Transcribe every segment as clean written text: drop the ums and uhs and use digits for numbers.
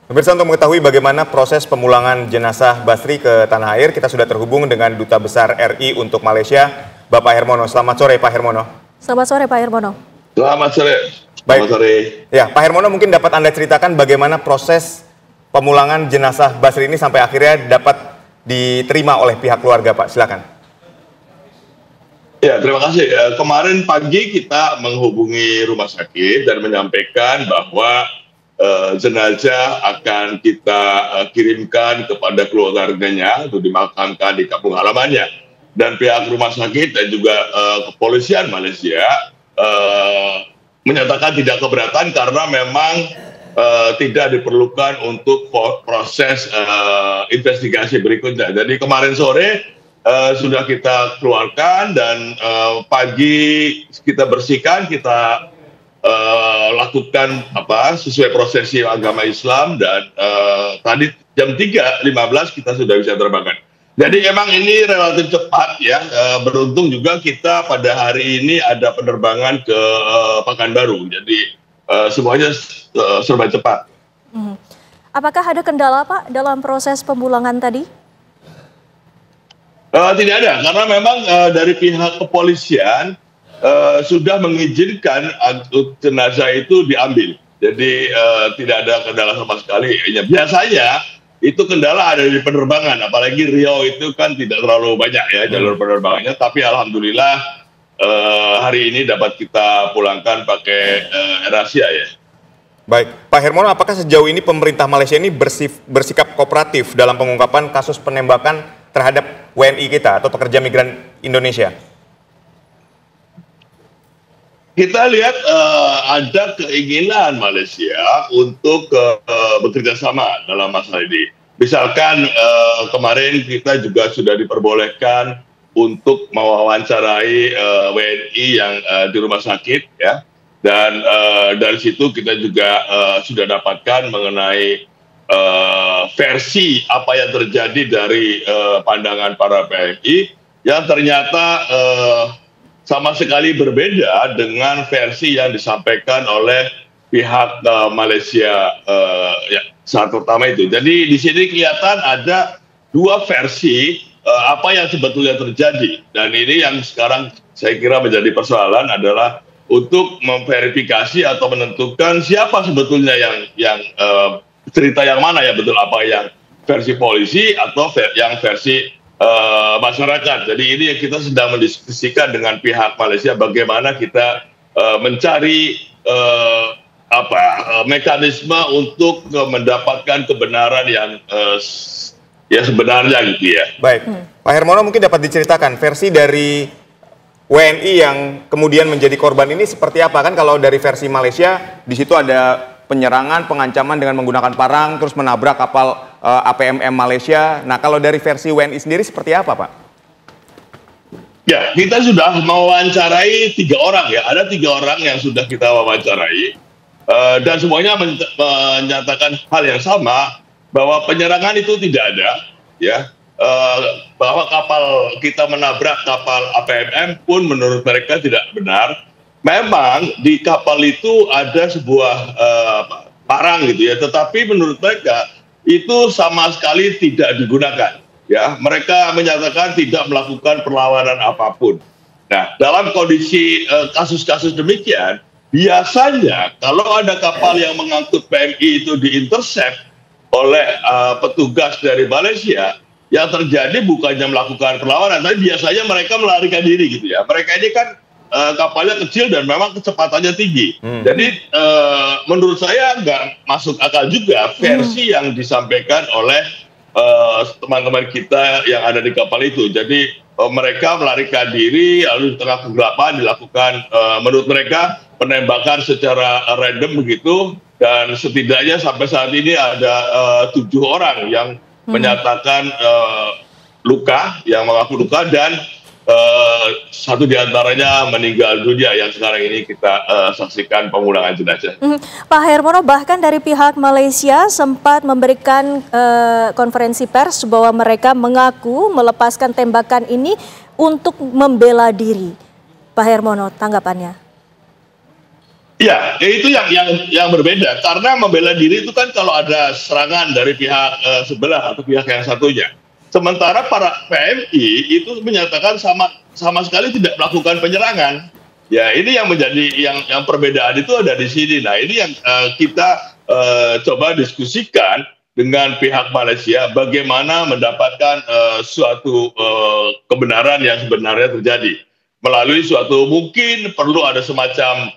Pemirsa, untuk mengetahui bagaimana proses pemulangan jenazah Basri ke tanah air, kita sudah terhubung dengan Duta Besar RI untuk Malaysia, Bapak Hermono. Selamat sore, Pak Hermono. Selamat sore, Pak Hermono. Selamat sore. Baik. Ya, Pak Hermono, mungkin dapat Anda ceritakan bagaimana proses pemulangan jenazah Basri ini sampai akhirnya dapat diterima oleh pihak keluarga, Pak. Silakan. Ya, terima kasih. Kemarin pagi kita menghubungi rumah sakit dan menyampaikan bahwa jenazah akan kita kirimkan kepada keluarganya untuk dimakamkan di kampung halamannya. Dan pihak rumah sakit dan juga kepolisian Malaysia menyatakan tidak keberatan karena memang tidak diperlukan untuk proses investigasi berikutnya. Jadi kemarin sore sudah kita keluarkan dan pagi kita bersihkan, kita lakukan sesuai prosesi agama Islam dan tadi jam 3.15 kita sudah bisa terbangkan. Jadi emang ini relatif cepat ya. Beruntung juga kita pada hari ini ada penerbangan ke Pekanbaru. Jadi semuanya serba cepat. Apakah ada kendala, Pak, dalam proses pemulangan tadi? Tidak ada, karena memang dari pihak kepolisian sudah mengizinkan jenazah itu diambil. Jadi tidak ada kendala sama sekali. Ya, biasanya itu kendala ada di penerbangan, apalagi Riau itu kan tidak terlalu banyak ya jalur penerbangannya. Tapi alhamdulillah hari ini dapat kita pulangkan pakai AirAsia ya. Baik, Pak Hermono, apakah sejauh ini pemerintah Malaysia ini bersikap kooperatif dalam pengungkapan kasus penembakan terhadap WNI kita atau pekerja migran Indonesia? Kita lihat ada keinginan Malaysia untuk bekerja sama dalam masalah ini. Misalkan kemarin kita juga sudah diperbolehkan untuk mewawancarai WNI yang di rumah sakit ya. Dan dari situ kita juga sudah dapatkan mengenai versi apa yang terjadi dari pandangan para PMI yang ternyata sama sekali berbeda dengan versi yang disampaikan oleh pihak Malaysia ya, saat pertama itu. Jadi di sini kelihatan ada dua versi apa yang sebetulnya terjadi, dan ini yang sekarang saya kira menjadi persoalan adalah untuk memverifikasi atau menentukan siapa sebetulnya yang cerita yang mana ya betul, apa yang versi polisi atau yang versi masyarakat. Jadi ini yang kita sedang mendiskusikan dengan pihak Malaysia bagaimana kita mencari mekanisme untuk mendapatkan kebenaran yang ya sebenarnya gitu ya. Baik, Pak Hermono, mungkin dapat diceritakan versi dari WNI yang kemudian menjadi korban ini seperti apa? Kan kalau dari versi Malaysia di situ ada penyerangan, pengancaman dengan menggunakan parang, terus menabrak kapal APMM Malaysia. Nah, kalau dari versi WNI sendiri seperti apa, Pak? Ya, kita sudah mewawancarai 3 orang ya. Ada 3 orang yang sudah kita wawancarai. Dan semuanya menyatakan hal yang sama, bahwa penyerangan itu tidak ada. Ya, bahwa kapal kita menabrak kapal APMM pun menurut mereka tidak benar. Memang di kapal itu ada sebuah parang gitu ya, tetapi menurut mereka itu sama sekali tidak digunakan. Ya, mereka menyatakan tidak melakukan perlawanan apapun. Nah, dalam kondisi kasus-kasus demikian, biasanya kalau ada kapal yang mengangkut PMI itu diintercept oleh petugas dari Malaysia, yang terjadi bukannya melakukan perlawanan, tapi biasanya mereka melarikan diri gitu ya. Mereka ini kan kapalnya kecil dan memang kecepatannya tinggi. Jadi menurut saya nggak masuk akal juga versi yang disampaikan oleh teman-teman kita yang ada di kapal itu. Jadi mereka melarikan diri, lalu di tengah kegelapan dilakukan menurut mereka penembakan secara random begitu. Dan setidaknya sampai saat ini ada 7 orang yang menyatakan luka, yang mengaku luka, dan 1 diantaranya meninggal dunia yang sekarang ini kita saksikan pemulangan jenazah. Pak Hermono, bahkan dari pihak Malaysia sempat memberikan konferensi pers bahwa mereka mengaku melepaskan tembakan ini untuk membela diri. Pak Hermono, tanggapannya? Ya, itu yang berbeda. Karena membela diri itu kan kalau ada serangan dari pihak sebelah atau pihak yang satunya. Sementara para PMI itu menyatakan sama sekali tidak melakukan penyerangan. Ya, ini yang menjadi yang perbedaan itu ada di sini. Nah, ini yang kita coba diskusikan dengan pihak Malaysia bagaimana mendapatkan suatu kebenaran yang sebenarnya terjadi melalui suatu mungkin perlu ada semacam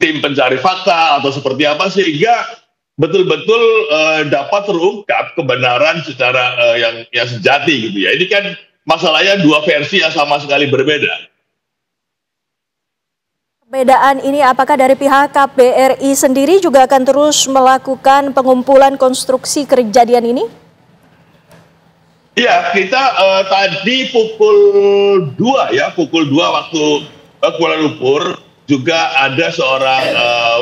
tim pencari fakta atau seperti apa sehingga betul-betul dapat terungkap kebenaran secara yang sejati gitu ya. Ini kan masalahnya dua versi yang sama sekali berbeda. Perbedaan ini apakah dari pihak KBRI sendiri juga akan terus melakukan pengumpulan konstruksi kejadian ini? Iya, kita tadi pukul 2 waktu Kuala Lumpur juga ada seorang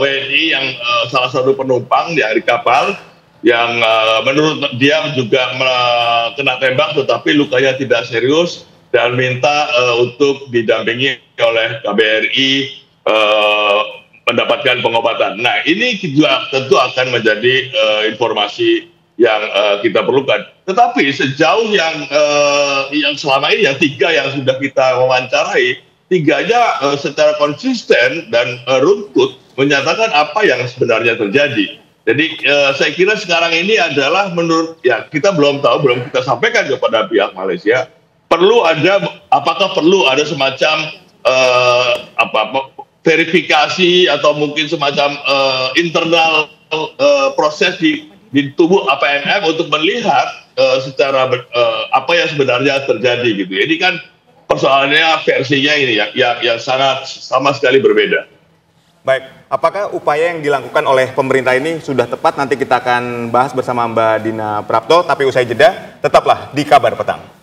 WNI yang salah satu penumpang dari kapal yang menurut dia juga kena tembak tetapi lukanya tidak serius dan minta untuk didampingi oleh KBRI mendapatkan pengobatan. Nah, ini juga tentu akan menjadi informasi yang kita perlukan. Tetapi sejauh yang selama ini yang 3 yang sudah kita wawancarai, 3-nya secara konsisten dan runtut menyatakan apa yang sebenarnya terjadi. Jadi saya kira sekarang ini adalah menurut kita belum tahu, belum kita sampaikan kepada pihak Malaysia. Apakah perlu ada semacam verifikasi atau mungkin semacam internal proses di tubuh APMM untuk melihat secara apa yang sebenarnya terjadi gitu. Ini kan persoalannya versinya ini yang sangat sama sekali berbeda. Baik, apakah upaya yang dilakukan oleh pemerintah ini sudah tepat? Nanti kita akan bahas bersama Mbak Dina Prapto, tapi usai jeda tetaplah di Kabar Petang.